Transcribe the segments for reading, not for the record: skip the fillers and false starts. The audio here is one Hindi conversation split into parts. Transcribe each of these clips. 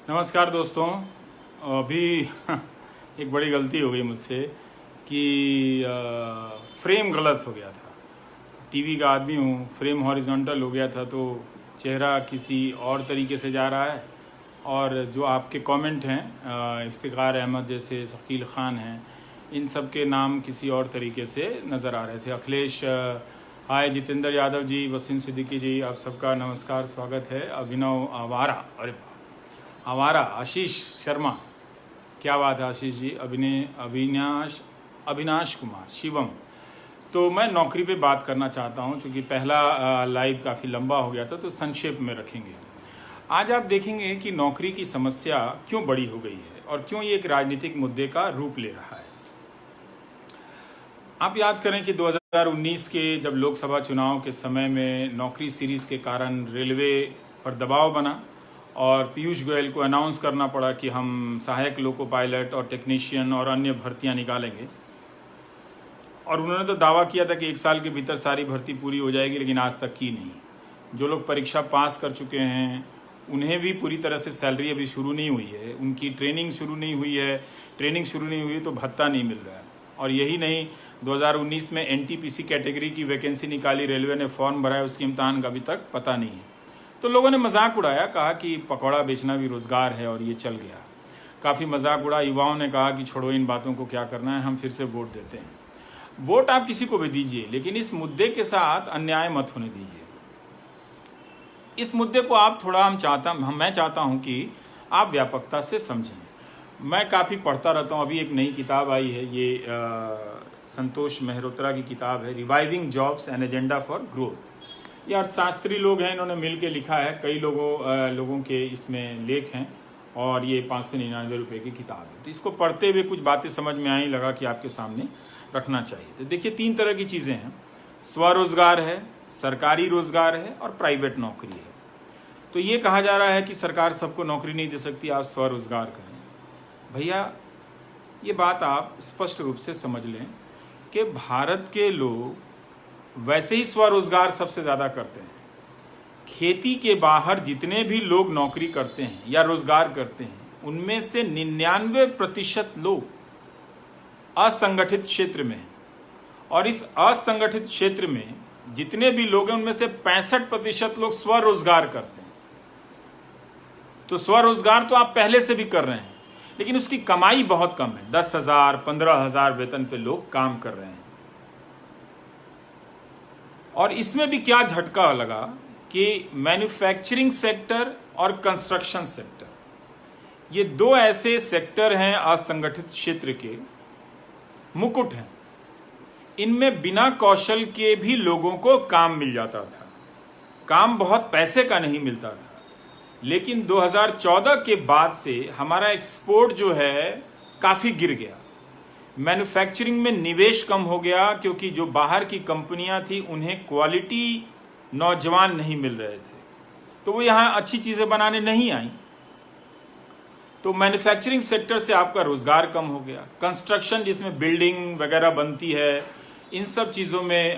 नमस्कार दोस्तों। अभी एक बड़ी गलती हो गई मुझसे कि फ्रेम गलत हो गया था। टीवी का आदमी हूँ, फ्रेम हॉरिजॉन्टल हो गया था तो चेहरा किसी और तरीके से जा रहा है। और जो आपके कमेंट हैं, इफ्तिखार अहमद जैसे, शकील ख़ान हैं, इन सब के नाम किसी और तरीके से नज़र आ रहे थे। अखिलेश हाय, जितेंद्र यादव जी, वसीम सिद्दीकी जी, आप सबका नमस्कार, स्वागत है। अभिनव आवारा, अरे आवारा, आशीष शर्मा, क्या बात है आशीष जी। अविनाश कुमार, शिवम। तो मैं नौकरी पे बात करना चाहता हूं, क्योंकि पहला लाइव काफ़ी लंबा हो गया था, तो संक्षेप में रखेंगे। आज आप देखेंगे कि नौकरी की समस्या क्यों बड़ी हो गई है और क्यों ये एक राजनीतिक मुद्दे का रूप ले रहा है। आप याद करें कि 2019 के जब लोकसभा चुनाव के समय में नौकरी सीरीज़ के कारण रेलवे पर दबाव बना और पीयूष गोयल को अनाउंस करना पड़ा कि हम सहायक लोको पायलट और टेक्नीशियन और अन्य भर्तियां निकालेंगे। और उन्होंने तो दावा किया था कि 1 साल के भीतर सारी भर्ती पूरी हो जाएगी, लेकिन आज तक की नहीं। जो लोग परीक्षा पास कर चुके हैं उन्हें भी पूरी तरह से सैलरी अभी शुरू नहीं हुई है, उनकी ट्रेनिंग शुरू नहीं हुई है। ट्रेनिंग शुरू नहीं हुई तो भत्ता नहीं मिल रहा है। और यही नहीं, 2019 में एनटीपीसी कैटेगरी की वैकेंसी निकाली, रेलवे ने फॉर्म भरा है, उसके इम्तहान का अभी तक पता नहीं है। तो लोगों ने मजाक उड़ाया, कहा कि पकौड़ा बेचना भी रोजगार है, और ये चल गया। काफ़ी मजाक उड़ा। युवाओं ने कहा कि छोड़ो इन बातों को, क्या करना है, हम फिर से वोट देते हैं। वोट आप किसी को भी दीजिए, लेकिन इस मुद्दे के साथ अन्याय मत होने दीजिए। इस मुद्दे को आप थोड़ा मैं चाहता हूं कि आप व्यापकता से समझें। मैं काफ़ी पढ़ता रहता हूं। अभी एक नई किताब आई है, ये संतोष मेहरोत्रा की किताब है, reviving jobs an agenda for growth. ये अर्थशास्त्री लोग हैं, इन्होंने मिल के लिखा है। कई लोगों के इसमें लेख हैं, और ये 599 रुपये की किताब है। तो इसको पढ़ते हुए कुछ बातें समझ में आई, लगा कि आपके सामने रखना चाहिए। तो देखिए, 3 तरह की चीज़ें हैं। स्वरोजगार है, सरकारी रोजगार है, और प्राइवेट नौकरी है। तो ये कहा जा रहा है कि सरकार सबको नौकरी नहीं दे सकती, आप स्वरोजगार करें। भैया, ये बात आप स्पष्ट रूप से समझ लें कि भारत के लोग वैसे ही स्वरोजगार सबसे ज़्यादा करते हैं। खेती के बाहर जितने भी लोग नौकरी करते हैं या रोजगार करते हैं, उनमें से 99% लोग असंगठित क्षेत्र में हैं। और इस असंगठित क्षेत्र में जितने भी लोग हैं, उनमें से 65% लोग स्वरोजगार करते हैं। तो स्वरोजगार तो आप पहले से भी कर रहे हैं, लेकिन उसकी कमाई बहुत कम है। 10,000, 15,000 वेतन पे लोग काम कर रहे हैं। और इसमें भी क्या झटका लगा कि मैन्युफैक्चरिंग सेक्टर और कंस्ट्रक्शन सेक्टर, ये 2 ऐसे सेक्टर हैं असंगठित क्षेत्र के, मुकुट हैं। इनमें बिना कौशल के भी लोगों को काम मिल जाता था। काम बहुत पैसे का नहीं मिलता था, लेकिन 2014 के बाद से हमारा एक्सपोर्ट जो है काफ़ी गिर गया। मैन्युफैक्चरिंग में निवेश कम हो गया, क्योंकि जो बाहर की कंपनियां थी उन्हें क्वालिटी नौजवान नहीं मिल रहे थे, तो वो यहाँ अच्छी चीज़ें बनाने नहीं आई। तो मैन्युफैक्चरिंग सेक्टर से आपका रोजगार कम हो गया। कंस्ट्रक्शन, जिसमें बिल्डिंग वगैरह बनती है, इन सब चीज़ों में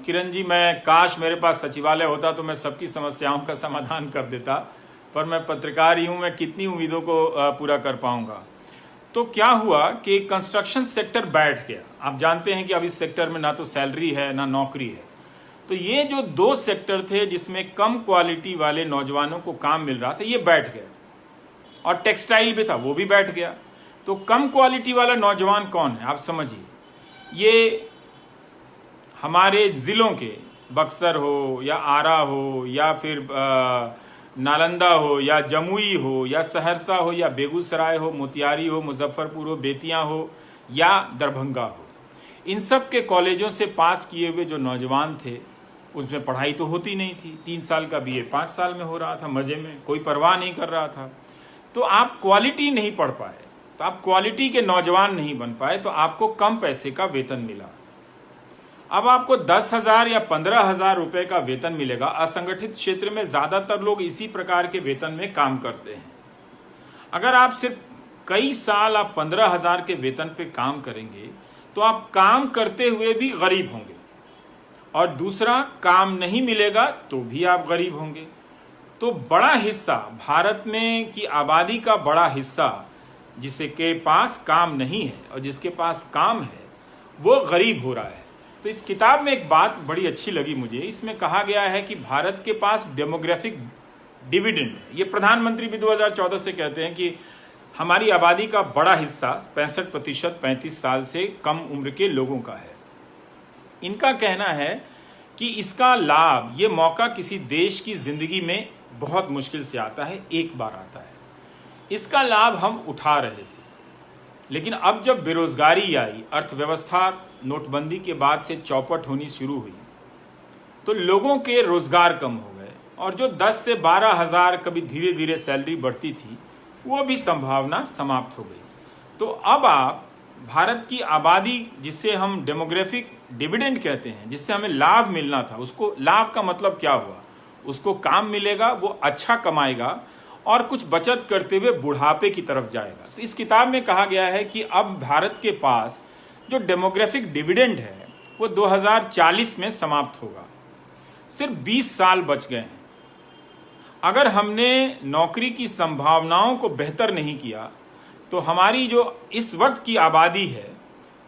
किरण जी, मैं काश मेरे पास सचिवालय होता तो मैं सबकी समस्याओं का समाधान कर देता, पर मैं पत्रकार ही हूँ, मैं कितनी उम्मीदों को पूरा कर पाऊँगा। तो क्या हुआ कि कंस्ट्रक्शन सेक्टर बैठ गया। आप जानते हैं कि अब इस सेक्टर में ना तो सैलरी है ना नौकरी है। तो ये जो 2 सेक्टर थे जिसमें कम क्वालिटी वाले नौजवानों को काम मिल रहा था, ये बैठ गया। और टेक्सटाइल भी था, वो भी बैठ गया। तो कम क्वालिटी वाला नौजवान कौन है, आप समझिए। ये हमारे ज़िलों के, बक्सर हो या आरा हो या फिर नालंदा हो या जमुई हो या सहरसा हो या बेगूसराय हो, मोतिहारी हो, मुजफ्फरपुर हो, बेतिया हो या दरभंगा हो, इन सब के कॉलेजों से पास किए हुए जो नौजवान थे, उसमें पढ़ाई तो होती नहीं थी। 3 साल का बीए 5 साल में हो रहा था, मज़े में, कोई परवाह नहीं कर रहा था। तो आप क्वालिटी नहीं पढ़ पाए, तो आप क्वालिटी के नौजवान नहीं बन पाए, तो आपको कम पैसे का वेतन मिला। अब आपको 10,000 या 15,000 रुपये का वेतन मिलेगा। असंगठित क्षेत्र में ज़्यादातर लोग इसी प्रकार के वेतन में काम करते हैं। अगर आप सिर्फ कई साल आप 15,000 के वेतन पे काम करेंगे, तो आप काम करते हुए भी गरीब होंगे, और दूसरा, काम नहीं मिलेगा तो भी आप गरीब होंगे। तो बड़ा हिस्सा भारत में की आबादी का बड़ा हिस्सा जिसे के पास काम नहीं है और जिसके पास काम है वो गरीब हो रहा है। तो इस किताब में एक बात बड़ी अच्छी लगी मुझे, इसमें कहा गया है कि भारत के पास डेमोग्राफिक डिविडेंड है। ये प्रधानमंत्री भी 2014 से कहते हैं कि हमारी आबादी का बड़ा हिस्सा 65% 35 साल से कम उम्र के लोगों का है। इनका कहना है कि इसका लाभ, ये मौका किसी देश की जिंदगी में बहुत मुश्किल से आता है, एक बार आता है। इसका लाभ हम उठा रहे थे, लेकिन अब जब बेरोजगारी आई, अर्थव्यवस्था नोटबंदी के बाद से चौपट होनी शुरू हुई, तो लोगों के रोजगार कम हो गए और जो 10 से 12 हजार कभी धीरे धीरे सैलरी बढ़ती थी वो भी संभावना समाप्त हो गई। तो अब आप भारत की आबादी, जिसे हम डेमोग्राफिक डिविडेंड कहते हैं, जिससे हमें लाभ मिलना था, उसको लाभ का मतलब क्या हुआ? उसको काम मिलेगा, वो अच्छा कमाएगा और कुछ बचत करते हुए बुढ़ापे की तरफ जाएगा। तो इस किताब में कहा गया है कि अब भारत के पास जो डेमोग्राफिक डिविडेंड है वो 2040 में समाप्त होगा। सिर्फ 20 साल बच गए हैं। अगर हमने नौकरी की संभावनाओं को बेहतर नहीं किया तो हमारी जो इस वक्त की आबादी है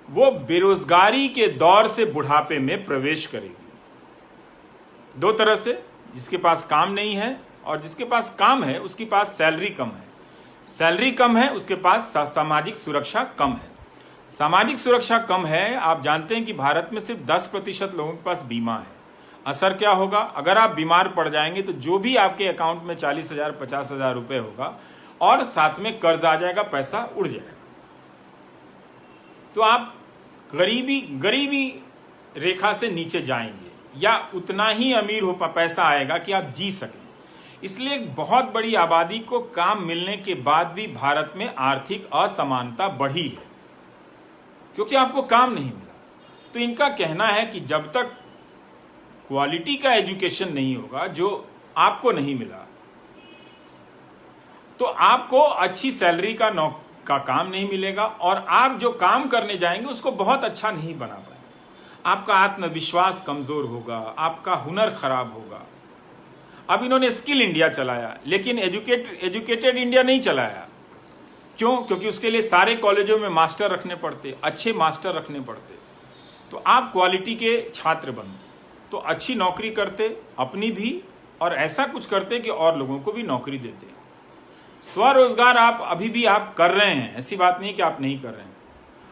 वो बेरोजगारी के दौर से बुढ़ापे में प्रवेश करेगी। दो तरह से, जिसके पास काम नहीं है और जिसके पास काम है उसके पास सैलरी कम है। सैलरी कम है, उसके पास सामाजिक सुरक्षा कम है। सामाजिक सुरक्षा कम है, आप जानते हैं कि भारत में सिर्फ 10% लोगों के पास बीमा है। असर क्या होगा? अगर आप बीमार पड़ जाएंगे तो जो भी आपके अकाउंट में 40,000 50,000 रुपए होगा और साथ में कर्ज आ जाएगा, पैसा उड़ जाएगा। तो आप गरीबी रेखा से नीचे जाएंगे या उतना ही अमीर हो पैसा आएगा कि आप जी सकें। इसलिए बहुत बड़ी आबादी को काम मिलने के बाद भी भारत में आर्थिक असमानता बढ़ी है, क्योंकि आपको काम नहीं मिला। तो इनका कहना है कि जब तक क्वालिटी का एजुकेशन नहीं होगा, जो आपको नहीं मिला, तो आपको अच्छी सैलरी का काम नहीं मिलेगा और आप जो काम करने जाएंगे उसको बहुत अच्छा नहीं बना पाएंगे। आपका आत्मविश्वास कमजोर होगा, आपका हुनर खराब होगा। अब इन्होंने स्किल इंडिया चलाया, लेकिन एजुकेटेड इंडिया नहीं चलाया। क्यों? क्योंकि उसके लिए सारे कॉलेजों में मास्टर रखने पड़ते, अच्छे मास्टर रखने पड़ते। तो आप क्वालिटी के छात्र बनते तो अच्छी नौकरी करते, अपनी भी, और ऐसा कुछ करते कि और लोगों को भी नौकरी देते। स्वरोजगार आप अभी भी आप कर रहे हैं, ऐसी बात नहीं कि आप नहीं कर रहे हैं।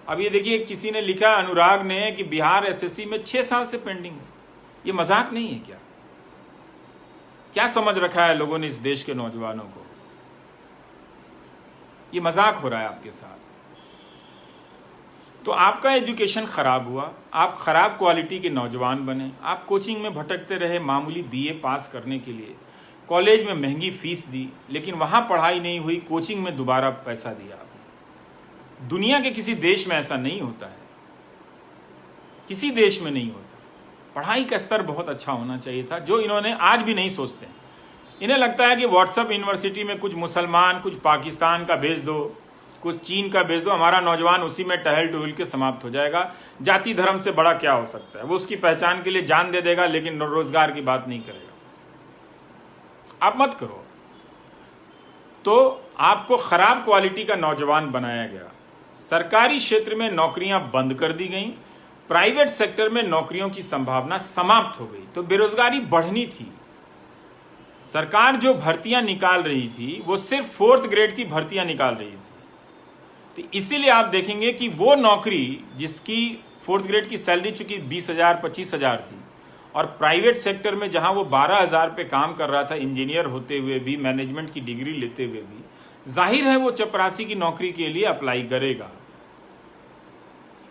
अब ये देखिए, किसी ने लिखा, अनुराग ने, कि बिहार एसएससी में 6 साल से पेंडिंग है। ये मजाक नहीं है क्या? क्या समझ रखा है लोगों ने इस देश के नौजवानों को? ये मजाक हो रहा है आपके साथ। तो आपका एजुकेशन खराब हुआ, आप खराब क्वालिटी के नौजवान बने, आप कोचिंग में भटकते रहे मामूली बीए पास करने के लिए, कॉलेज में महंगी फीस दी, लेकिन वहां पढ़ाई नहीं हुई, कोचिंग में दोबारा पैसा दिया आपने। दुनिया के किसी देश में ऐसा नहीं होता है, किसी देश में नहीं होता। पढ़ाई का स्तर बहुत अच्छा होना चाहिए था, जो इन्होंने आज भी नहीं सोचते। इन्हें लगता है कि व्हाट्सएप यूनिवर्सिटी में कुछ मुसलमान, कुछ पाकिस्तान का भेज दो, कुछ चीन का भेज दो, हमारा नौजवान उसी में टहल टहल के समाप्त हो जाएगा। जाति धर्म से बड़ा क्या हो सकता है? वो उसकी पहचान के लिए जान दे देगा, लेकिन रोजगार की बात नहीं करेगा। आप मत करो। तो आपको खराब क्वालिटी का नौजवान बनाया गया। सरकारी क्षेत्र में नौकरियां बंद कर दी गई, प्राइवेट सेक्टर में नौकरियों की संभावना समाप्त हो गई। तो बेरोजगारी बढ़नी थी। सरकार जो भर्तियां निकाल रही थी वो सिर्फ 4th ग्रेड की भर्तियां निकाल रही थी। तो इसीलिए आप देखेंगे कि वो नौकरी जिसकी 4th ग्रेड की सैलरी चूंकि 20,000 25,000 थी, और प्राइवेट सेक्टर में जहां वो 12,000 पे काम कर रहा था, इंजीनियर होते हुए भी, मैनेजमेंट की डिग्री लेते हुए भी, जाहिर है वो चपरासी की नौकरी के लिए अप्लाई करेगा।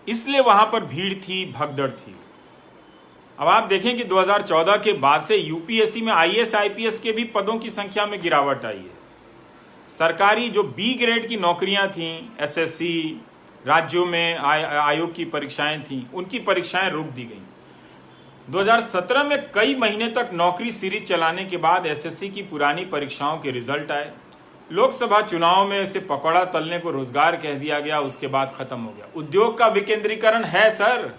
इसलिए वहां पर भीड़ थी, भगदड़ थी। अब आप देखें कि 2014 के बाद से यूपीएससी में आईएएस आईपीएस के भी पदों की संख्या में गिरावट आई है। सरकारी जो बी ग्रेड की नौकरियां थीं, एसएससी, राज्यों में आयोग की परीक्षाएं थीं, उनकी परीक्षाएं रोक दी गईं। 2017 में कई महीने तक नौकरी सीरीज चलाने के बाद एसएससी की पुरानी परीक्षाओं के रिजल्ट आए। लोकसभा चुनाव में इसे पकौड़ा तलने को रोजगार कह दिया गया, उसके बाद खत्म हो गया। उद्योग का विकेंद्रीकरण है सर,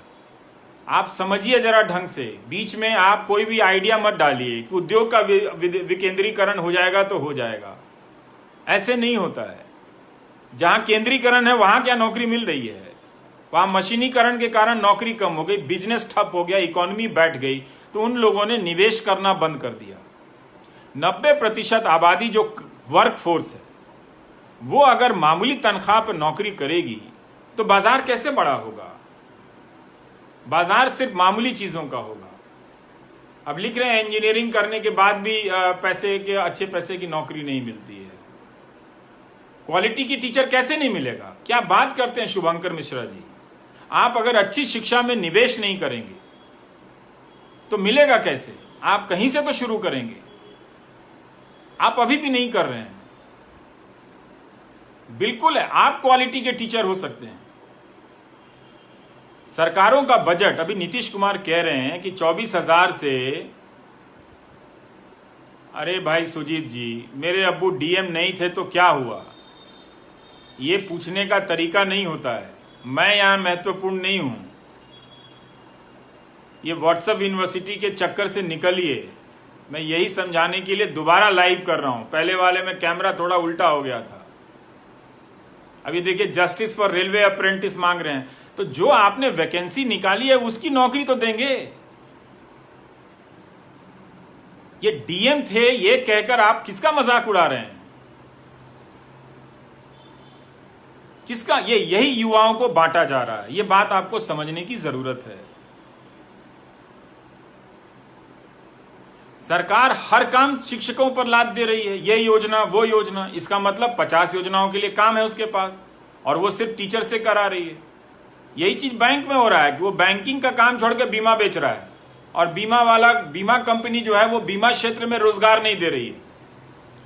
आप समझिए जरा ढंग से, बीच में आप कोई भी आइडिया मत डालिए कि उद्योग का विकेंद्रीकरण हो जाएगा तो हो जाएगा। ऐसे नहीं होता है। जहां केंद्रीकरण है वहां क्या नौकरी मिल रही है? वहां मशीनीकरण के कारण नौकरी कम हो गई, बिजनेस ठप हो गया, इकोनॉमी बैठ गई, तो उन लोगों ने निवेश करना बंद कर दिया। 90% आबादी जो वर्क फोर्स है वो अगर मामूली तनख्वाह पर नौकरी करेगी तो बाजार कैसे बड़ा होगा? बाजार सिर्फ मामूली चीजों का होगा। अब लिख रहे हैं इंजीनियरिंग करने के बाद भी अच्छे पैसे की नौकरी नहीं मिलती है। क्वालिटी की टीचर कैसे नहीं मिलेगा? क्या बात करते हैं शुभंकर मिश्रा जी? आप अगर अच्छी शिक्षा में निवेश नहीं करेंगे तो मिलेगा कैसे? आप कहीं से तो शुरू करेंगे। आप अभी भी नहीं कर रहे हैं। बिल्कुल है, आप क्वालिटी के टीचर हो सकते हैं। सरकारों का बजट, अभी नीतीश कुमार कह रहे हैं कि 24,000 से, अरे भाई सुजीत जी, मेरे अब्बू डीएम नहीं थे तो क्या हुआ? ये पूछने का तरीका नहीं होता है। मैं यहां महत्वपूर्ण नहीं हूं। ये व्हाट्सएप यूनिवर्सिटी के चक्कर से निकलिए। मैं यही समझाने के लिए दोबारा लाइव कर रहा हूं। पहले वाले में कैमरा थोड़ा उल्टा हो गया था। अभी देखिए, जस्टिस फॉर रेलवे अप्रेंटिस मांग रहे हैं, तो जो आपने वैकेंसी निकाली है उसकी नौकरी तो देंगे। ये डीएम थे ये कहकर आप किसका मजाक उड़ा रहे हैं? किसका? ये यही युवाओं को बांटा जा रहा है। ये बात आपको समझने की जरूरत है। सरकार हर काम शिक्षकों पर लाद दे रही है, ये योजना वो योजना। इसका मतलब 50 योजनाओं के लिए काम है उसके पास और वो सिर्फ टीचर से करा रही है। यही चीज बैंक में हो रहा है कि वो बैंकिंग का काम छोड़ के बीमा बेच रहा है और बीमा कंपनी जो है वो बीमा क्षेत्र में रोजगार नहीं दे रही है।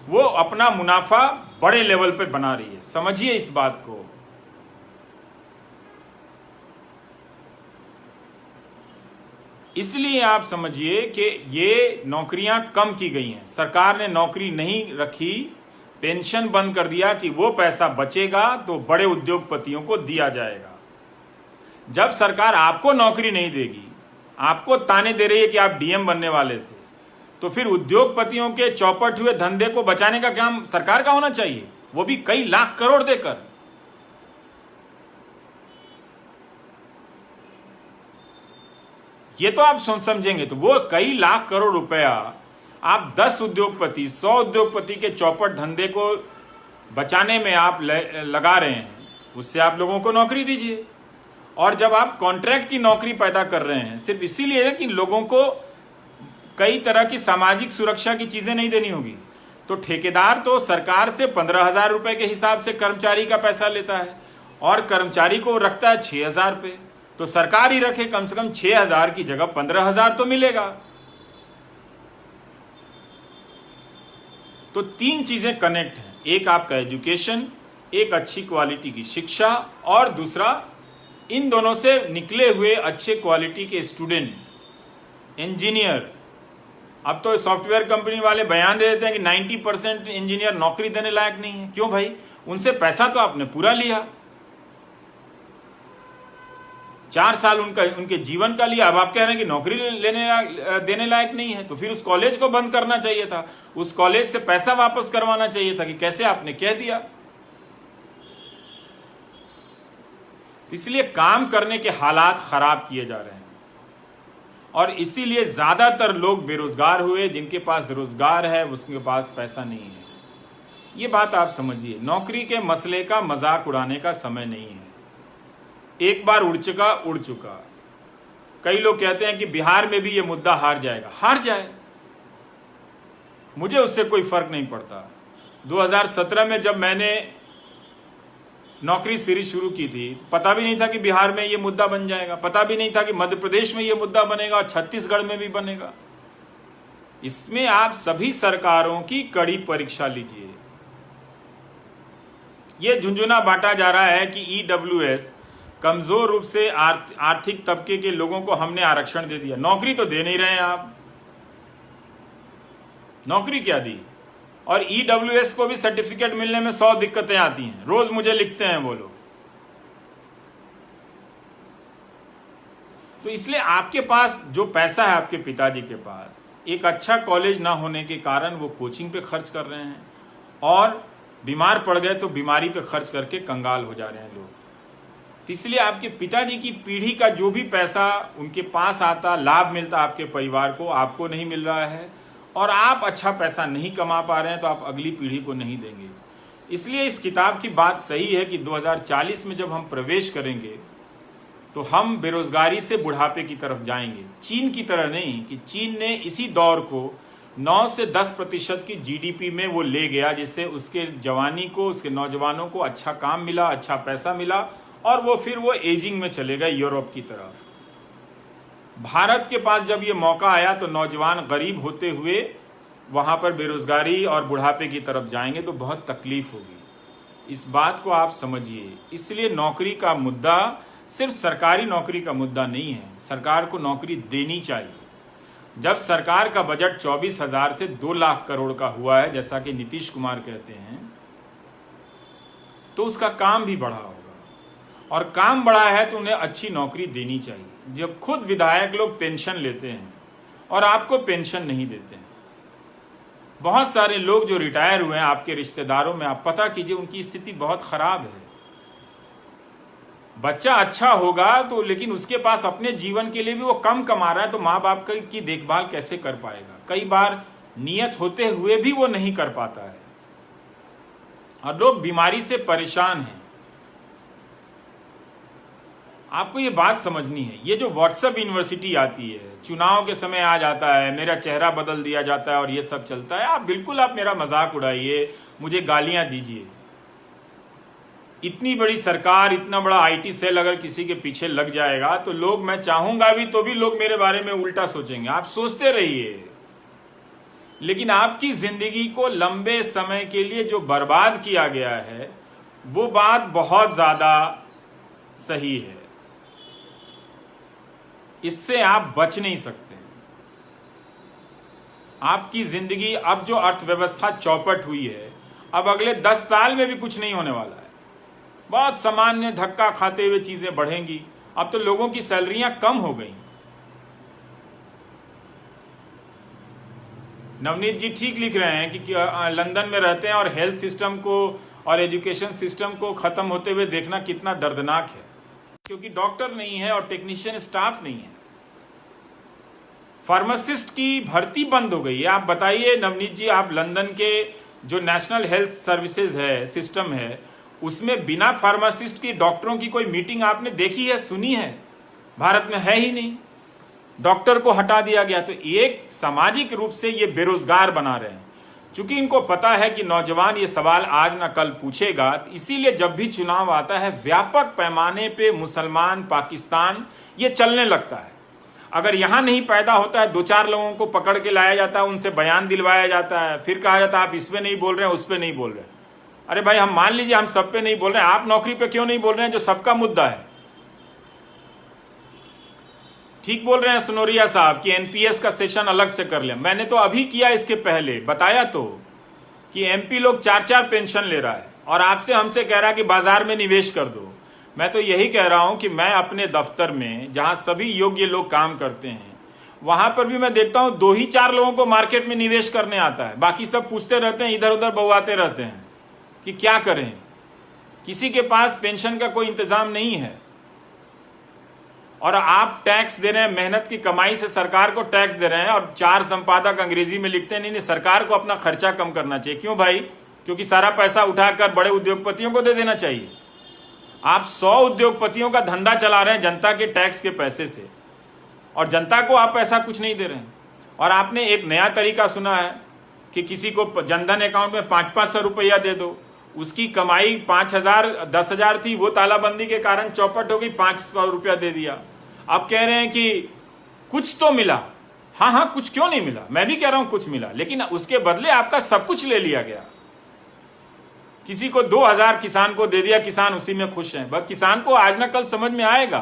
वो अपना मुनाफा बड़े लेवल पे बना रही है। समझिए इस बात को। इसलिए आप समझिए कि ये नौकरियां कम की गई हैं। सरकार ने नौकरी नहीं रखी, पेंशन बंद कर दिया कि वो पैसा बचेगा तो बड़े उद्योगपतियों को दिया जाएगा। जब सरकार आपको नौकरी नहीं देगी, आपको ताने दे रही है कि आप डीएम बनने वाले थे, तो फिर उद्योगपतियों के चौपट हुए धंधे को बचाने का काम सरकार का होना चाहिए, वो भी कई लाख करोड़ देकर। ये तो आप समझेंगे तो वो कई लाख करोड़ रुपया आप 10 उद्योगपति 100 उद्योगपति के चौपट धंधे को बचाने में आप लगा रहे हैं, उससे आप लोगों को नौकरी दीजिए। और जब आप कॉन्ट्रैक्ट की नौकरी पैदा कर रहे हैं सिर्फ इसीलिए कि लोगों को कई तरह की सामाजिक सुरक्षा की चीजें नहीं देनी होगी, तो ठेकेदार तो सरकार से 15,000 रुपए के हिसाब से कर्मचारी का पैसा लेता है और कर्मचारी को रखता है 6,000 पे। तो सरकार ही रखे, कम से कम 6,000 की जगह 15,000 तो मिलेगा। तो 3 चीजें कनेक्ट हैं। एक आपका एजुकेशन, एक अच्छी क्वालिटी की शिक्षा, और दूसरा इन दोनों से निकले हुए अच्छे क्वालिटी के स्टूडेंट, इंजीनियर। अब तो सॉफ्टवेयर कंपनी वाले बयान दे देते हैं कि 90% इंजीनियर नौकरी देने लायक नहीं है। क्यों भाई? उनसे पैसा तो आपने पूरा लिया, 4 साल उनके जीवन का लिया। अब आप कह रहे हैं कि नौकरी देने लायक नहीं है, तो फिर उस कॉलेज को बंद करना चाहिए था, उस कॉलेज से पैसा वापस करवाना चाहिए था कि कैसे आपने कह दिया। इसलिए काम करने के हालात खराब किए जा रहे हैं और इसीलिए ज्यादातर लोग बेरोजगार हुए। जिनके पास रोजगार है उसके पास पैसा नहीं है। ये बात आप समझिए। नौकरी के मसले का मजाक उड़ाने का समय नहीं है। एक बार उड़ चुका। कई लोग कहते हैं कि बिहार में भी ये मुद्दा हार जाएगा। हार जाए, मुझे उससे कोई फर्क नहीं पड़ता। 2017 में जब मैंने नौकरी सीरीज शुरू की थी, पता भी नहीं था कि बिहार में ये मुद्दा बन जाएगा, पता भी नहीं था कि मध्य प्रदेश में ये मुद्दा बनेगा और छत्तीसगढ़ में भी बनेगा। इसमें आप सभी सरकारों की कड़ी परीक्षा लीजिए। ये झुंझुना बांटा जा रहा है कि ईडब्ल्यूएस, कमजोर रूप से आर्थिक तबके के लोगों को हमने आरक्षण दे दिया। नौकरी तो दे नहीं रहे हैं आप, नौकरी क्या दी? और ईडब्ल्यूएस को भी सर्टिफिकेट मिलने में 100 दिक्कतें आती हैं। रोज मुझे लिखते हैं वो लोग। तो इसलिए आपके पास जो पैसा है आपके पिताजी के पास, एक अच्छा कॉलेज ना होने के कारण वो कोचिंग पे खर्च कर रहे हैं, और बीमार पड़ गए तो बीमारी पे खर्च करके कंगाल हो जा रहे हैं लोग। तो इसलिए आपके पिताजी की पीढ़ी का जो भी पैसा उनके पास आता, लाभ मिलता आपके परिवार को, आपको नहीं मिल रहा है, और आप अच्छा पैसा नहीं कमा पा रहे हैं, तो आप अगली पीढ़ी को नहीं देंगे। इसलिए इस किताब की बात सही है कि 2040 में जब हम प्रवेश करेंगे तो हम बेरोजगारी से बुढ़ापे की तरफ जाएंगे। चीन की तरह नहीं कि चीन ने इसी दौर को 9 से 10% की जीडीपी में वो ले गया, जिससे उसके जवानी को, उसके नौजवानों को अच्छा काम मिला, अच्छा पैसा मिला, और वो फिर वो एजिंग में चले गए यूरोप की तरफ। भारत के पास जब ये मौका आया तो नौजवान गरीब होते हुए वहाँ पर बेरोजगारी और बुढ़ापे की तरफ जाएंगे, तो बहुत तकलीफ होगी। इस बात को आप समझिए। इसलिए नौकरी का मुद्दा सिर्फ सरकारी नौकरी का मुद्दा नहीं है, सरकार को नौकरी देनी चाहिए। जब सरकार का बजट 24,000 से 2 लाख करोड़ का हुआ है, जैसा कि नीतीश कुमार कहते हैं, तो उसका काम भी बढ़ा होगा, और काम बढ़ा है तो उन्हें अच्छी नौकरी देनी चाहिए। जब खुद विधायक लोग पेंशन लेते हैं और आपको पेंशन नहीं देते हैं, बहुत सारे लोग जो रिटायर हुए हैं आपके रिश्तेदारों में, आप पता कीजिए उनकी स्थिति बहुत खराब है। बच्चा अच्छा होगा तो, लेकिन उसके पास अपने जीवन के लिए भी वो कम कमा रहा है, तो माँ बाप की देखभाल कैसे कर पाएगा? कई बार नियत होते हुए भी वो नहीं कर पाता है, और लोग बीमारी से परेशान हैं। आपको ये बात समझनी है। ये जो व्हाट्सएप यूनिवर्सिटी आती है, चुनाव के समय आ जाता है, मेरा चेहरा बदल दिया जाता है और ये सब चलता है, आप मेरा मजाक उड़ाइए, मुझे गालियां दीजिए। इतनी बड़ी सरकार, इतना बड़ा आईटी सेल अगर किसी के पीछे लग जाएगा तो लोग, मैं चाहूंगा भी तो भी लोग मेरे बारे में उल्टा सोचेंगे। आप सोचते रहिए, लेकिन आपकी जिंदगी को लंबे समय के लिए जो बर्बाद किया गया है वो बात बहुत ज्यादा सही है। इससे आप बच नहीं सकते। आपकी जिंदगी, अब जो अर्थव्यवस्था चौपट हुई है, अब अगले 10 साल में भी कुछ नहीं होने वाला है। बहुत सामान्य धक्का खाते हुए चीजें बढ़ेंगी। अब तो लोगों की सैलरियां कम हो गई। नवनीत जी ठीक लिख रहे हैं कि लंदन में रहते हैं और हेल्थ सिस्टम को और एजुकेशन सिस्टम को खत्म होते हुए देखना कितना दर्दनाक है, क्योंकि डॉक्टर नहीं है और टेक्नीशियन स्टाफ नहीं है। फार्मासिस्ट की भर्ती बंद हो गई है। आप बताइए नवनीत जी, आप लंदन के जो नेशनल हेल्थ सर्विसेज है, सिस्टम है, उसमें बिना फार्मासिस्ट की डॉक्टरों की कोई मीटिंग आपने देखी है, सुनी है? भारत में है ही नहीं। डॉक्टर को हटा दिया गया। तो एक सामाजिक रूप से ये बेरोजगार बना रहे हैं। चूंकि इनको पता है कि नौजवान ये सवाल आज ना कल पूछेगा, तो इसीलिए जब भी चुनाव आता है व्यापक पैमाने पे मुसलमान, पाकिस्तान, ये चलने लगता है। अगर यहां नहीं पैदा होता है, 2-4 लोगों को पकड़ के लाया जाता है, उनसे बयान दिलवाया जाता है, फिर कहा जाता है आप इस पे नहीं बोल रहे हैं, उस पे नहीं बोल रहे हैं। अरे भाई, हम मान लीजिए हम सब पे नहीं बोल रहे हैं, आप नौकरी पे क्यों नहीं बोल रहे हैं जो सबका मुद्दा है? ठीक बोल रहे हैं सुनोरिया साहब कि एनपीएस का सेशन अलग से कर लिया। मैंने तो अभी किया, इसके पहले बताया तो कि एमपी लोग 4-4 पेंशन ले रहा है और आपसे हमसे कह रहा है कि बाजार में निवेश कर दो। मैं तो यही कह रहा हूं कि मैं अपने दफ्तर में जहां सभी योग्य लोग काम करते हैं, वहां पर भी मैं देखता हूं 2 ही 4 लोगों को मार्केट में निवेश करने आता है। बाकी सब पूछते रहते हैं, इधर उधर बौआते रहते हैं कि क्या करें। किसी के पास पेंशन का कोई इंतजाम नहीं है। और आप टैक्स दे रहे हैं, मेहनत की कमाई से सरकार को टैक्स दे रहे हैं, और 4 संपादक अंग्रेजी में लिखते हैं नहीं सरकार को अपना खर्चा कम करना चाहिए। क्यों भाई? क्योंकि सारा पैसा उठाकर बड़े उद्योगपतियों को दे देना चाहिए। आप 100 उद्योगपतियों का धंधा चला रहे हैं जनता के टैक्स के पैसे से, और जनता को आप पैसा कुछ नहीं दे रहे हैं। और आपने एक नया तरीका सुना है कि किसी को जनधन अकाउंट में 500-500 रुपया दे दो। उसकी कमाई 5,000 10,000 थी, वो तालाबंदी के कारण चौपट हो गई, 500 रुपया दे दिया। अब कह रहे हैं कि कुछ तो मिला। हाँ, कुछ क्यों नहीं मिला? मैं भी कह रहा हूं कुछ मिला, लेकिन उसके बदले आपका सब कुछ ले लिया गया। किसी को 2,000 किसान को दे दिया, किसान उसी में खुश है। बस किसान को आज ना कल समझ में आएगा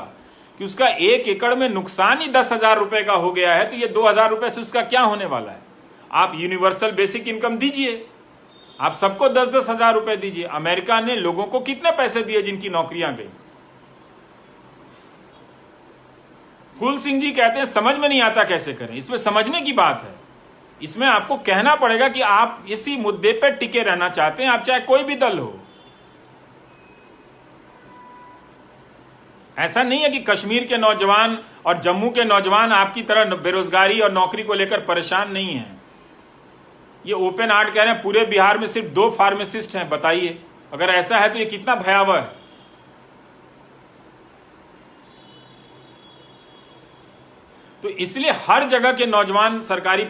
कि उसका 1 एकड़ में नुकसान ही 10,000 रुपए का हो गया है, तो ये 2,000 रुपए से उसका क्या होने वाला है? आप यूनिवर्सल बेसिक इनकम दीजिए, आप सबको 10-10 हजार रुपए दीजिए। अमेरिका ने लोगों को कितने पैसे दिए जिनकी नौकरियां गई? फूल सिंह जी कहते हैं समझ में नहीं आता कैसे करें। इसमें समझने की बात है, इसमें आपको कहना पड़ेगा कि आप इसी मुद्दे पर टिके रहना चाहते हैं, आप चाहे कोई भी दल हो। ऐसा नहीं है कि कश्मीर के नौजवान और जम्मू के नौजवान आपकी तरह बेरोजगारी और नौकरी को लेकर परेशान नहीं हैं। ये ओपन हार्ट कह रहे हैं पूरे बिहार में सिर्फ 2 फार्मासिस्ट हैं। बताइए, अगर ऐसा है तो ये कितना भयावह है। तो इसलिए हर जगह के नौजवान सरकारी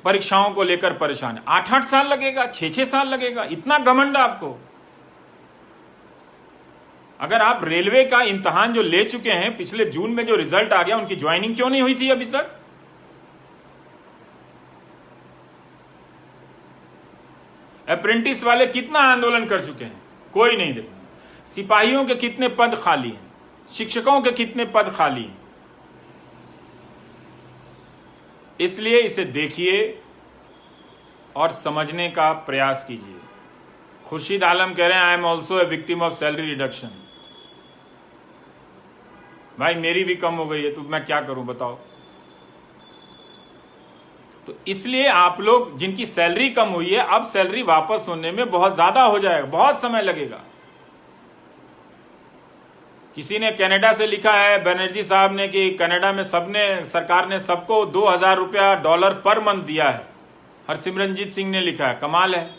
परीक्षाओं को लेकर परेशान है। 8-8 साल लगेगा, 6-6 साल लगेगा, इतना घमंड आपको। अगर आप रेलवे का इम्तिहान जो ले चुके हैं, पिछले जून में जो रिजल्ट आ गया, उनकी ज्वाइनिंग क्यों नहीं हुई थी अभी तक? अप्रेंटिस वाले कितना आंदोलन कर चुके हैं, कोई नहीं देखा। सिपाहियों के कितने पद खाली हैं, शिक्षकों के कितने पद खाली हैं। इसलिए इसे देखिए और समझने का प्रयास कीजिए। खुर्शीद आलम कह रहे हैं I am also a victim of salary reduction. भाई मेरी भी कम हो गई है, तो मैं क्या करूं बताओ। तो इसलिए आप लोग जिनकी सैलरी कम हुई है, अब सैलरी वापस होने में बहुत ज्यादा हो जाएगा, बहुत समय लगेगा। किसी ने कनाडा से लिखा है, बनर्जी साहब ने, कि कनाडा में सबने, सरकार ने सबको $2000 पर मंथ दिया है। हरसिमरनजीत सिंह ने लिखा है, कमाल है।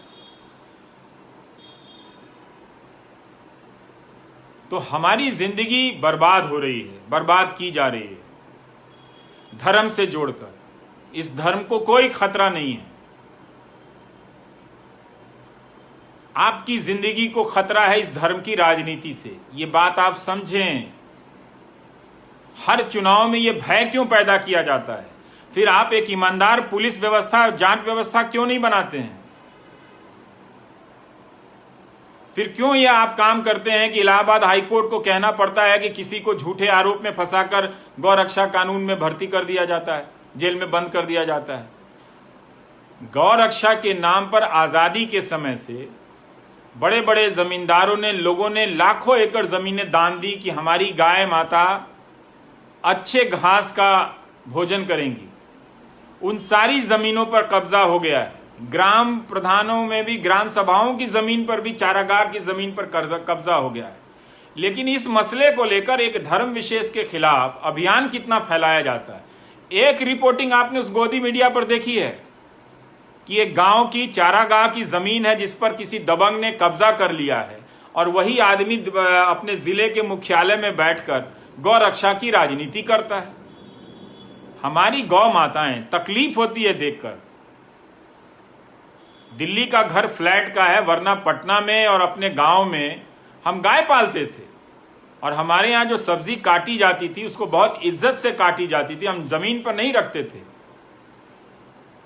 तो हमारी जिंदगी बर्बाद हो रही है, बर्बाद की जा रही है धर्म से जोड़कर। इस धर्म को कोई खतरा नहीं है, आपकी जिंदगी को खतरा है इस धर्म की राजनीति से। ये बात आप समझें। हर चुनाव में ये भय क्यों पैदा किया जाता है? फिर आप एक ईमानदार पुलिस व्यवस्था और जांच व्यवस्था क्यों नहीं बनाते हैं? फिर क्यों ये आप काम करते हैं कि इलाहाबाद हाईकोर्ट को कहना पड़ता है कि किसी को झूठे आरोप में फंसाकर गौरक्षा कानून में भर्ती कर दिया जाता है, जेल में बंद कर दिया जाता है। गौरक्षा के नाम पर आजादी के समय से बड़े बड़े जमींदारों ने, लोगों ने लाखों एकड़ जमीनें दान दी कि हमारी गाय माता अच्छे घास का भोजन करेंगी। उन सारी जमीनों पर कब्जा हो गया है। ग्राम प्रधानों में भी, ग्राम सभाओं की जमीन पर भी, चारागाह की जमीन पर कब्जा हो गया है। लेकिन इस मसले को लेकर एक धर्म विशेष के खिलाफ अभियान कितना फैलाया जाता है। एक रिपोर्टिंग आपने उस गोदी मीडिया पर देखी है कि एक गांव की चारागाह की जमीन है जिस पर किसी दबंग ने कब्जा कर लिया है, और वही आदमी अपने जिले के मुख्यालय में बैठकर गौ रक्षा की राजनीति करता है। हमारी गौ माताएं, तकलीफ होती है देखकर। दिल्ली का घर फ्लैट का है, वरना पटना में और अपने गांव में हम गाय पालते थे, और हमारे यहाँ जो सब्जी काटी जाती थी उसको बहुत इज्जत से काटी जाती थी। हम जमीन पर नहीं रखते थे,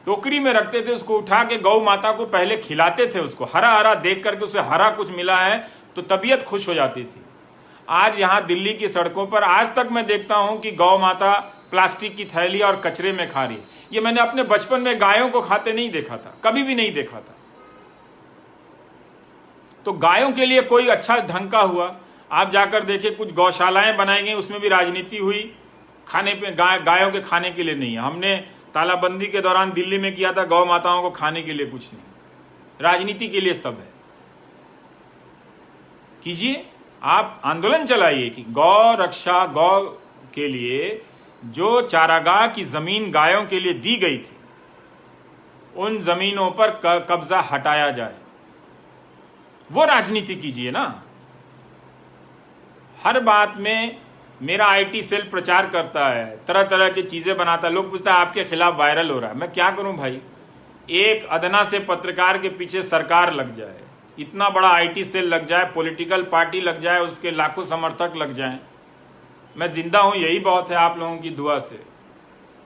टोकरी में रखते थे। उसको उठा के गौ माता को पहले खिलाते थे। उसको हरा हरा देख करके उसे हरा कुछ मिला है तो तबीयत खुश हो जाती थी। आज यहाँ दिल्ली की सड़कों पर आज तक मैं देखता हूं कि गौ माता प्लास्टिक की थैली और कचरे में खा रही है। ये मैंने अपने बचपन में गायों को खाते नहीं देखा था, कभी भी नहीं देखा था। तो गायों के लिए कोई अच्छा ढंग का हुआ। आप जाकर देखिए, कुछ गौशालाएं बनाई गई, उसमें भी राजनीति हुई। खाने पे गायों के खाने के लिए नहीं है। हमने तालाबंदी के दौरान दिल्ली में किया था, गौ माताओं को खाने के लिए कुछ नहीं, राजनीति के लिए सब है। कीजिए, आप आंदोलन चलाइए कि गौ रक्षा, गौ के लिए जो चारागाह की जमीन गायों के लिए दी गई थी, उन जमीनों पर कब्जा हटाया जाए। वो राजनीति कीजिए ना। हर बात में मेरा आईटी सेल प्रचार करता है, तरह तरह की चीजें बनाता है। लोग पूछता है आपके खिलाफ वायरल हो रहा है। मैं क्या करूं भाई, एक अदना से पत्रकार के पीछे सरकार लग जाए, इतना बड़ा आईटी सेल लग जाए, पॉलिटिकल पार्टी लग जाए, उसके लाखों समर्थक लग जाएं। मैं जिंदा हूं, यही बहुत है। आप लोगों की दुआ से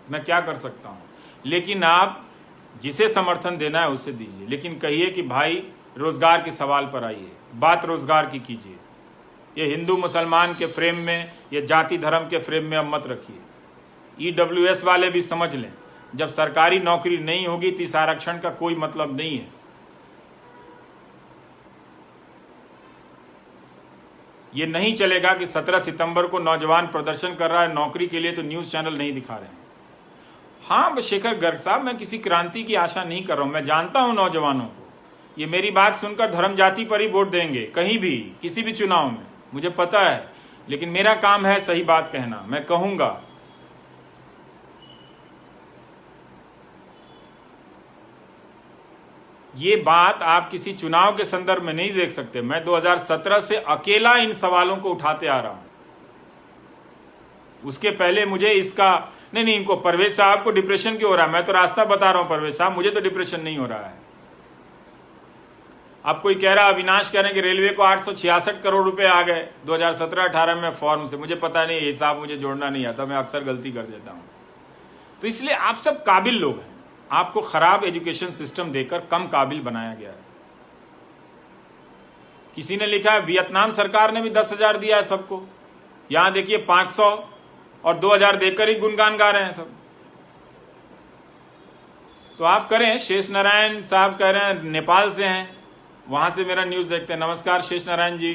मैं क्या कर सकता हूं। लेकिन आप जिसे समर्थन देना है उसे दीजिए, लेकिन कहिए कि भाई रोजगार के सवाल पर आइए, बात रोजगार की कीजिए। ये हिंदू मुसलमान के फ्रेम में, ये जाति धर्म के फ्रेम में अब मत रखिए। ईडब्ल्यूएस वाले भी समझ लें, जब सरकारी नौकरी नहीं होगी तो इस आरक्षण का कोई मतलब नहीं है। ये नहीं चलेगा कि 17 सितंबर को नौजवान प्रदर्शन कर रहा है नौकरी के लिए तो न्यूज़ चैनल नहीं दिखा रहे हैं। हाँ शेखर गर्ग साहब, मैं किसी क्रांति की आशा नहीं कर रहा हूँ। मैं जानता हूँ नौजवानों को, ये मेरी बात सुनकर धर्म जाति पर ही वोट देंगे कहीं भी, किसी भी चुनाव में, मुझे पता है। लेकिन मेरा काम है सही बात कहना, मैं कहूँगा। ये बात आप किसी चुनाव के संदर्भ में नहीं देख सकते। मैं 2017 से अकेला इन सवालों को उठाते आ रहा हूं। उसके पहले मुझे इसका नहीं, इनको परवेज साहब को डिप्रेशन क्यों हो रहा है, मैं तो रास्ता बता रहा हूं परवेज साहब, मुझे तो डिप्रेशन नहीं हो रहा है। अब कोई कह रहा, अविनाश कह रहे हैं कि रेलवे को 866 करोड़ रुपए आ गए 2017-18 में फॉर्म से। मुझे पता नहीं, हिसाब मुझे जोड़ना नहीं आता, मैं अक्सर गलती कर देता हूं। तो इसलिए आप सब काबिल लोग हैं, आपको खराब एजुकेशन सिस्टम देकर कम काबिल बनाया गया है। किसी ने लिखा है वियतनाम सरकार ने भी 10,000 दिया है सबको, यहां देखिए 500 और 2,000 देकर ही गुणगान गा रहे हैं सब। तो आप करें। शेष नारायण साहब कह रहे हैं नेपाल से हैं, वहां से मेरा न्यूज देखते हैं। नमस्कार शेष नारायण जी,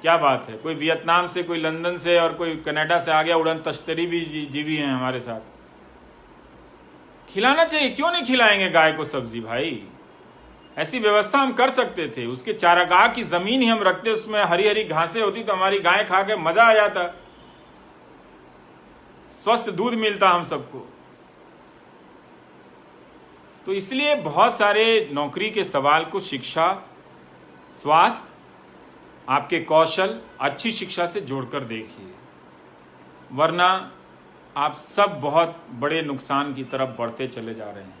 क्या बात है, कोई वियतनाम से, कोई लंदन से और कोई कनाडा से आ गया। उड़न तश्तरी भी जी भी हैं हमारे साथ। खिलाना चाहिए, क्यों नहीं खिलाएंगे गाय को सब्जी भाई? ऐसी व्यवस्था हम कर सकते थे। उसके चारागाह की जमीन ही हम रखते, उसमें हरी हरी घासें होती तो हमारी गाय खा के मजा आ जाता, स्वस्थ दूध मिलता हम सबको। तो इसलिए बहुत सारे नौकरी के सवाल को शिक्षा, स्वास्थ्य, आपके कौशल, अच्छी शिक्षा से जोड़कर देखिए, वरना आप सब बहुत बड़े नुकसान की तरफ बढ़ते चले जा रहे हैं।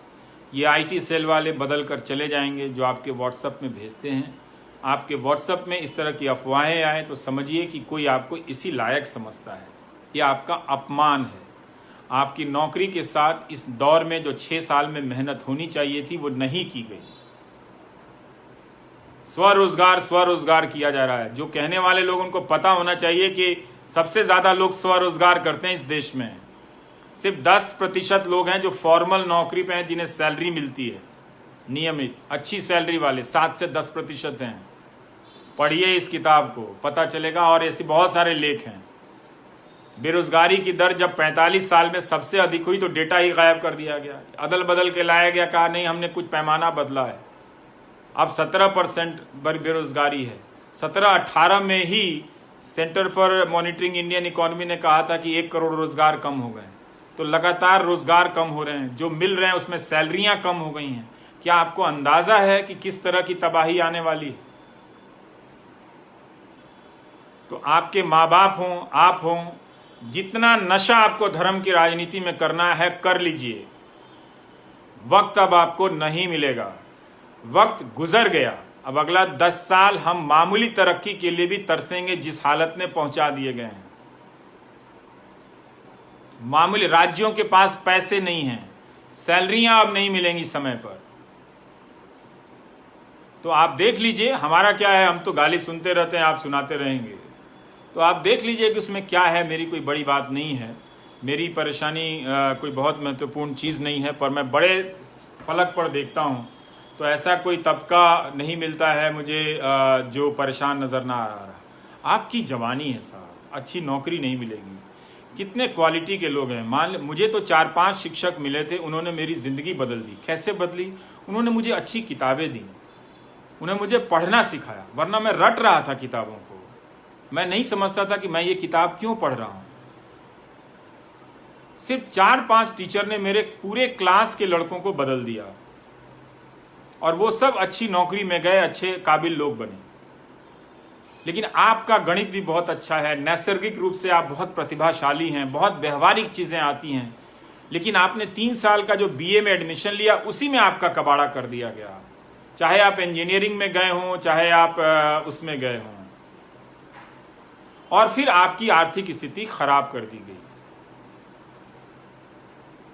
ये आईटी सेल वाले बदल कर चले जाएंगे जो आपके व्हाट्सएप में भेजते हैं। आपके व्हाट्सएप में इस तरह की अफवाहें आए तो समझिए कि कोई आपको इसी लायक समझता है। ये आपका अपमान है। आपकी नौकरी के साथ इस दौर में जो 6 साल में मेहनत होनी चाहिए थी वो नहीं की गई। स्वरोजगार किया जा रहा है। जो कहने वाले लोग, उनको पता होना चाहिए कि सबसे ज्यादा लोग स्वरोजगार करते हैं इस देश में। सिर्फ 10% लोग हैं जो फॉर्मल नौकरी पे हैं, जिन्हें सैलरी मिलती है नियमित, अच्छी सैलरी वाले 7 से 10% हैं। पढ़िए इस किताब को, पता चलेगा। और ऐसे बहुत सारे लेख हैं। बेरोजगारी की दर जब 45 साल में सबसे अधिक हुई तो डेटा ही गायब कर दिया गया, अदल बदल के लाया गया, कहा नहीं हमने कुछ पैमाना बदला है। अब 17% बेरोजगारी है। 17-18 में ही centre for monitoring Indian economy ने कहा था कि 1 करोड़ रोजगार कम हो गए। तो लगातार रोजगार कम हो रहे हैं, जो मिल रहे हैं उसमें सैलरियां कम हो गई हैं। क्या आपको अंदाजा है कि किस तरह की तबाही आने वाली है? तो आपके माँ बाप हों, आप हों, जितना नशा आपको धर्म की राजनीति में करना है कर लीजिए। वक्त अब आपको नहीं मिलेगा, वक्त गुजर गया। अब अगला 10 साल हम मामूली तरक्की के लिए भी तरसेंगे जिस हालत में पहुंचा दिए गए हैं। मामूली, राज्यों के पास पैसे नहीं हैं, सैलरियां अब नहीं मिलेंगी समय पर। तो आप देख लीजिए हमारा क्या है, हम तो गाली सुनते रहते हैं, आप सुनाते रहेंगे। तो आप देख लीजिए कि उसमें क्या है। मेरी कोई बड़ी बात नहीं है, मेरी परेशानी कोई बहुत महत्वपूर्ण चीज़ नहीं है, पर मैं बड़े फलक पर देखता हूँ तो ऐसा कोई तबका नहीं मिलता है मुझे जो परेशान नज़र ना आ रहा। आपकी जवानी है साहब, अच्छी नौकरी नहीं मिलेगी। कितने क्वालिटी के लोग हैं। मान मुझे तो 4-5 शिक्षक मिले थे, उन्होंने मेरी ज़िंदगी बदल दी। कैसे बदली? उन्होंने मुझे अच्छी किताबें दी, उन्हें मुझे पढ़ना सिखाया, वरना मैं रट रहा था किताबों को। मैं नहीं समझता था कि मैं ये किताब क्यों पढ़ रहा हूँ। सिर्फ 4-5 टीचर ने मेरे पूरे क्लास के लड़कों को बदल दिया और वो सब अच्छी नौकरी में गए, अच्छे काबिल लोग बने। लेकिन आपका गणित भी बहुत अच्छा है, नैसर्गिक रूप से आप बहुत प्रतिभाशाली हैं, बहुत व्यवहारिक चीज़ें आती हैं, लेकिन आपने 3 साल का जो बीए में एडमिशन लिया उसी में आपका कबाड़ा कर दिया गया। चाहे आप इंजीनियरिंग में गए हों, चाहे आप उसमें गए हों, और फिर आपकी आर्थिक स्थिति खराब कर दी गई।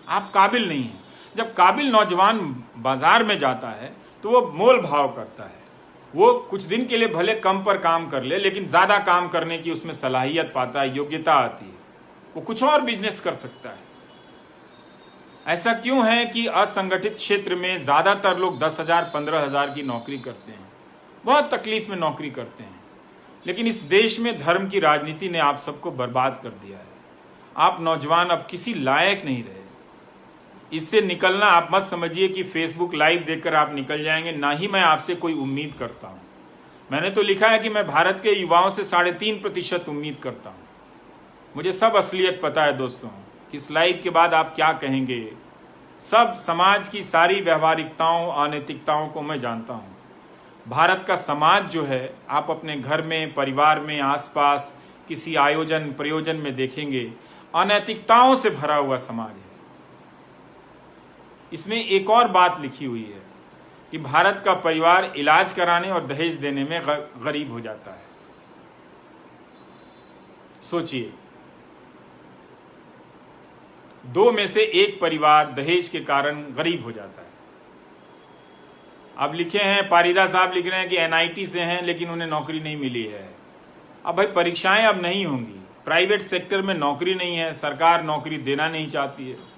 आप काबिल नहीं हैं। जब काबिल नौजवान बाजार में जाता है तो वो मोल भाव करता है। वो कुछ दिन के लिए भले कम पर काम कर ले, लेकिन ज़्यादा काम करने की उसमें सलाहियत पाता है, योग्यता आती है, वो कुछ और बिजनेस कर सकता है। ऐसा क्यों है कि असंगठित क्षेत्र में ज़्यादातर लोग 10,000 15,000 की नौकरी करते हैं, बहुत तकलीफ में नौकरी करते हैं। लेकिन इस देश में धर्म की राजनीति ने आप सबको बर्बाद कर दिया है। आप नौजवान अब किसी लायक नहीं रहे। इससे निकलना आप मत समझिए कि फेसबुक लाइव देखकर आप निकल जाएंगे, ना ही मैं आपसे कोई उम्मीद करता हूं। मैंने तो लिखा है कि मैं भारत के युवाओं से 3.5% उम्मीद करता हूं। मुझे सब असलियत पता है दोस्तों कि इस लाइव के बाद आप क्या कहेंगे। सब समाज की सारी व्यवहारिकताओं, अनैतिकताओं को मैं जानता हूं। भारत का समाज जो है, आप अपने घर में, परिवार में, आसपास किसी आयोजन प्रयोजन में देखेंगे, अनैतिकताओं से भरा हुआ समाज है। इसमें एक और बात लिखी हुई है कि भारत का परिवार इलाज कराने और दहेज देने में गरीब हो जाता है। सोचिए, 2 में से 1 परिवार दहेज के कारण गरीब हो जाता है। अब लिखे हैं, पारिदा साहब लिख रहे हैं कि एनआईटी से हैं लेकिन उन्हें नौकरी नहीं मिली है। अब भाई परीक्षाएं अब नहीं होंगी, प्राइवेट सेक्टर में नौकरी नहीं है, सरकार नौकरी देना नहीं चाहती है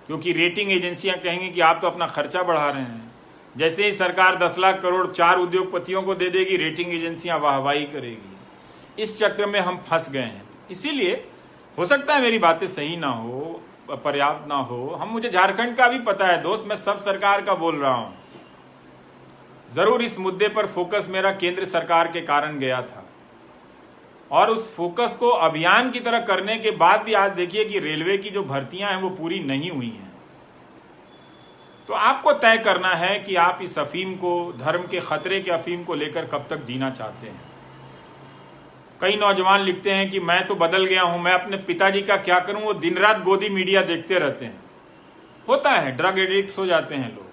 क्योंकि रेटिंग एजेंसियां कहेंगी कि आप तो अपना खर्चा बढ़ा रहे हैं। जैसे ही सरकार 10 लाख करोड़ 4 उद्योगपतियों को दे देगी, रेटिंग एजेंसियां वाहवाही करेगी। इस चक्र में हम फंस गए हैं। इसीलिए हो सकता है मेरी बातें सही ना हो, पर्याप्त ना हो, मुझे झारखंड का भी पता है दोस्त, मैं सब सरकार का बोल रहा हूं। जरूर इस मुद्दे पर फोकस मेरा केंद्र सरकार के कारण गया था और उस फोकस को अभियान की तरह करने के बाद भी आज देखिए कि रेलवे की जो भर्तियां हैं वो पूरी नहीं हुई हैं। तो आपको तय करना है कि आप इस अफीम को, धर्म के खतरे के अफीम को लेकर कब तक जीना चाहते हैं। कई नौजवान लिखते हैं कि मैं तो बदल गया हूं, मैं अपने पिताजी का क्या करूं, वो दिन रात गोदी मीडिया देखते रहते हैं। होता है, ड्रग एडिक्ट हो जाते हैं लोग।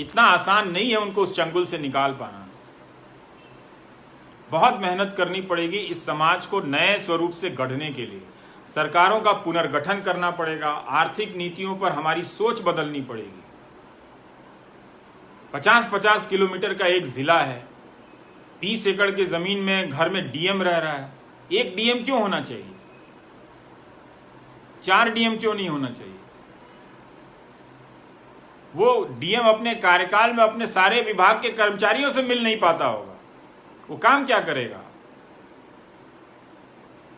इतना आसान नहीं है उनको उस चंगुल से निकाल पाना। बहुत मेहनत करनी पड़ेगी इस समाज को नए स्वरूप से गढ़ने के लिए। सरकारों का पुनर्गठन करना पड़ेगा, आर्थिक नीतियों पर हमारी सोच बदलनी पड़ेगी। 50-50 किलोमीटर का एक जिला है, 20 एकड़ की जमीन में घर में डीएम रह रहा है। एक डीएम क्यों होना चाहिए? 4 डीएम क्यों नहीं होना चाहिए? वो डीएम अपने कार्यकाल में अपने सारे विभाग के कर्मचारियों से मिल नहीं पाता होगा, वो काम क्या करेगा?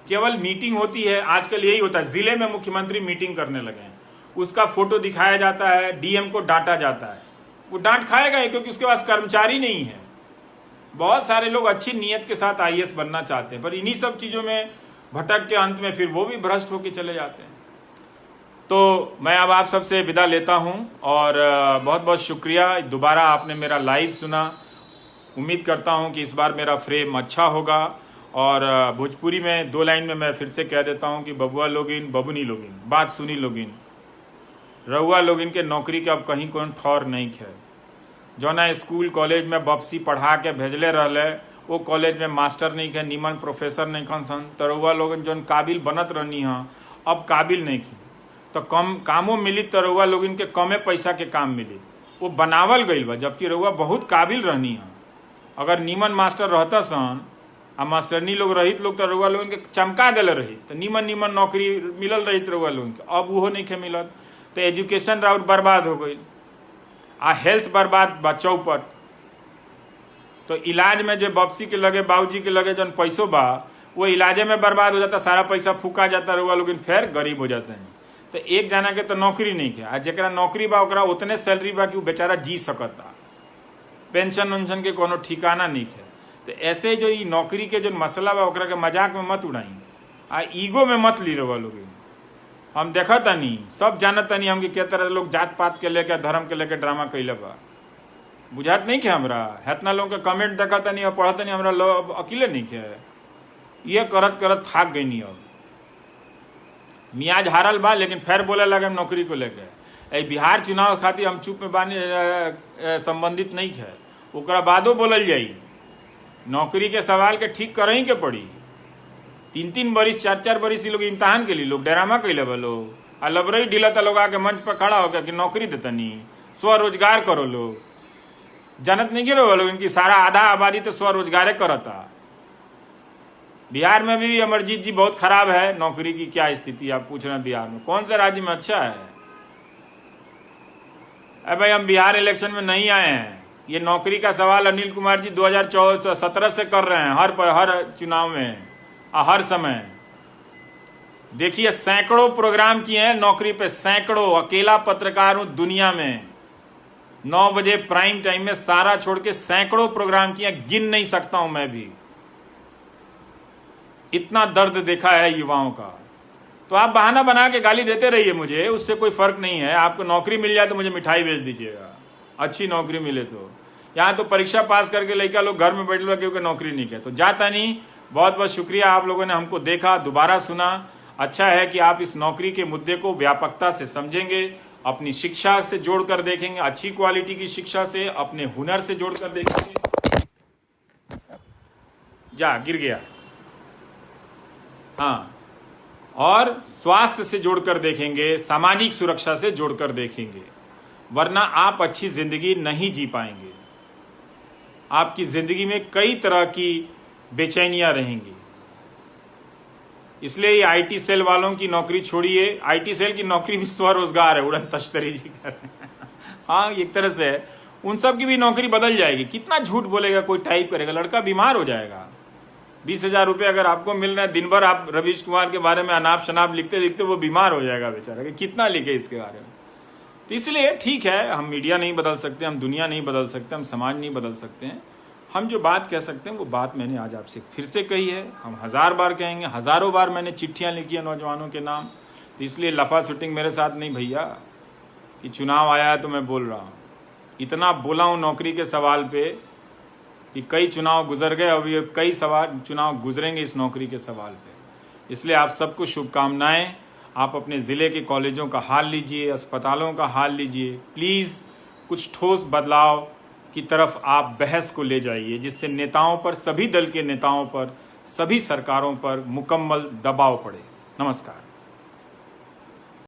केवल मीटिंग होती है। आजकल यही होता है, जिले में मुख्यमंत्री मीटिंग करने लगे हैं, उसका फोटो दिखाया जाता है, डीएम को डांटा जाता है। वो डांट खाएगा ही क्योंकि उसके पास कर्मचारी नहीं है। बहुत सारे लोग अच्छी नीयत के साथ आईएएस बनना चाहते हैं, पर इन्हीं सब चीजों में भटक के अंत में फिर वो भी भ्रष्ट होकर चले जाते हैं। तो मैं अब आप सबसे विदा लेता हूं और बहुत बहुत शुक्रिया, दोबारा आपने मेरा लाइव सुना। उम्मीद करता हूं कि इस बार मेरा फ्रेम अच्छा होगा। और भोजपुरी में 2 लाइन में मैं फिर से कह देता हूं कि बबुआ लोगिन, बबुनी लोगिन, बात सुनी लोगिन, रउआ लोगिन के नौकरी के अब कहीं कोई ठौर नहीं है। जो ना स्कूल कॉलेज में बपसी पढ़ा के भेजले रहले, वो कॉलेज में मास्टर नहीं है, नीमन प्रोफेसर नहीं खन सन, तो रउआ लोगन जो काबिल बनत रहनी हाँ अब काबिल नहीं थी, तो कम कामों मिली तो रउआ लोगन के कमे पैसा के काम मिली। वो बनावल गई बा, जबकि रउआ बहुत काबिल रहनी हाँ। अगर नीमन मास्टर रहता सन आ मास्टरनी लोग रहित लोग तो रउआ लोगन के चमका दिल रही, तो नीमन नीमन नौकरी मिलल रही रउआ लोगन के। अब वो नहीं के मिलत, तो एजुकेशन राउर बर्बाद हो गई, आ हेल्थ बर्बाद बा चौपट। तो इलाज में जो बापसी के लगे, बाबूजी के लगे जन पैसों बा, वो इलाजे में बर्बाद हो जाता, सारा पैसा फूका जाता, रउआ लोगन फिर गरीब हो जाते हैं। तो एक जना के तो नौकरी नहीं है, आ जरा नौकरी बा ओकरा उतने सैलरी बा कि वो बेचारा जी सकता, पेंशन वेंशन के कोनो ठिकाना नहीं है। तो ऐसे जो ये नौकरी के जो मसला बा ओकरा के मजाक में मत उड़ाई, आ ईगो में मत ली रउआ लोग। हम देखा तनी, सब जानत तनी हम कि क्या तरह लोग जात पात के लेके, धर्म के लेके ड्रामा कैले बा, बुझात नहीं के हमरा। हेतना लोग के कमेंट देखा तनी और पढ़ा तनी, हमरा लोग अकेले नहीं के, ये करत करत थाक गई नहीं। अब मियाज हारल बा लेकिन फिर बोले लगे नौकरी को लेके। बिहार चुनाव खातिर हम चुप में बानी, संबंधित नहीं है, ओकरा बादो बोलल जाई। नौकरी के सवाल के ठीक कर ही के पड़ी। 3-3 बरिस 4-4 बरिस लोग इम्तहान के लिए लोग डरामा कैले बा लोग, आ लबरई ढीला लोग आके मंच पर खड़ा होकर कि नौकरी देतनी, स्वरोजगार करो। लोग जानत नहीं गिरो लोग, इनकी सारा आधा आबादी तो स्वरोजगार करता। बिहार में भी अमरजीत जी बहुत खराब है, नौकरी की क्या स्थिति आप पूछ रहे हैं? बिहार में कौन से राज्य में अच्छा है? अरे भाई हम बिहार इलेक्शन में नहीं आए हैं, ये नौकरी का सवाल अनिल कुमार जी 2017 से कर रहे हैं, हर चुनाव में, हर समय। देखिए सैकड़ों प्रोग्राम किए हैं नौकरी पे, सैकड़ों। अकेला पत्रकार हूं दुनिया में, 9 बजे प्राइम टाइम में सारा छोड़ के सैकड़ों प्रोग्राम किए, गिन नहीं सकता हूं मैं भी। इतना दर्द देखा है युवाओं का। तो आप बहाना बना के गाली देते रहिए मुझे, उससे कोई फर्क नहीं है। आपको नौकरी मिल जाए तो मुझे मिठाई भेज दीजिएगा, अच्छी नौकरी मिले तो। यहाँ तो परीक्षा पास करके लड़का लोग घर में बैठे हुए क्योंकि नौकरी नहीं किया। तो जाता नहीं, बहुत बहुत शुक्रिया आप लोगों ने हमको देखा, दोबारा सुना। अच्छा है कि आप इस नौकरी के मुद्दे को व्यापकता से समझेंगे, अपनी शिक्षा से जोड़कर देखेंगे, अच्छी क्वालिटी की शिक्षा से, अपने हुनर से जोड़कर देखेंगे। जा गिर गया, हाँ, और स्वास्थ्य से जोड़कर देखेंगे, सामाजिक सुरक्षा से जोड़कर देखेंगे, वरना आप अच्छी जिंदगी नहीं जी पाएंगे। आपकी जिंदगी में कई तरह की बेचैनियां रहेंगी। इसलिए ये आईटी सेल वालों की नौकरी छोड़िए। आईटी सेल की नौकरी भी स्वरोजगार है, उड़न तश्तरी जी कर रहे हैं। हाँ, एक तरह से उन सब की भी नौकरी बदल जाएगी। कितना झूठ बोलेगा कोई, टाइप करेगा, लड़का बीमार हो जाएगा। 20,000 रुपये अगर आपको मिल रहा है, दिन भर आप रवीश कुमार के बारे में अनाप शनाप लिखते लिखते वो बीमार हो जाएगा बेचारा, कितना लिखे इसके बारे में। तो इसलिए ठीक है, हम मीडिया नहीं बदल सकते, हम दुनिया नहीं बदल सकते, हम समाज नहीं बदल सकते हैं। हम जो बात कह सकते हैं वो बात मैंने आज आपसे फिर से कही है, हम 1000 बार कहेंगे, हज़ारों बार मैंने चिट्ठियाँ लिखी है नौजवानों के नाम। तो इसलिए लफा शूटिंग मेरे साथ नहीं भैया, कि चुनाव आया है तो मैं बोल रहा हूँ। इतना बोला हूँ नौकरी के सवाल पे कि कई चुनाव गुजर गए, अभी कई चुनाव गुजरेंगे इस नौकरी के सवाल पे। इसलिए आप सबको शुभकामनाएं। आप अपने ज़िले के कॉलेजों का हाल लीजिए, अस्पतालों का हाल लीजिए। प्लीज़ कुछ ठोस बदलाव की तरफ आप बहस को ले जाइए, जिससे नेताओं पर, सभी दल के नेताओं पर, सभी सरकारों पर मुकम्मल दबाव पड़े। नमस्कार।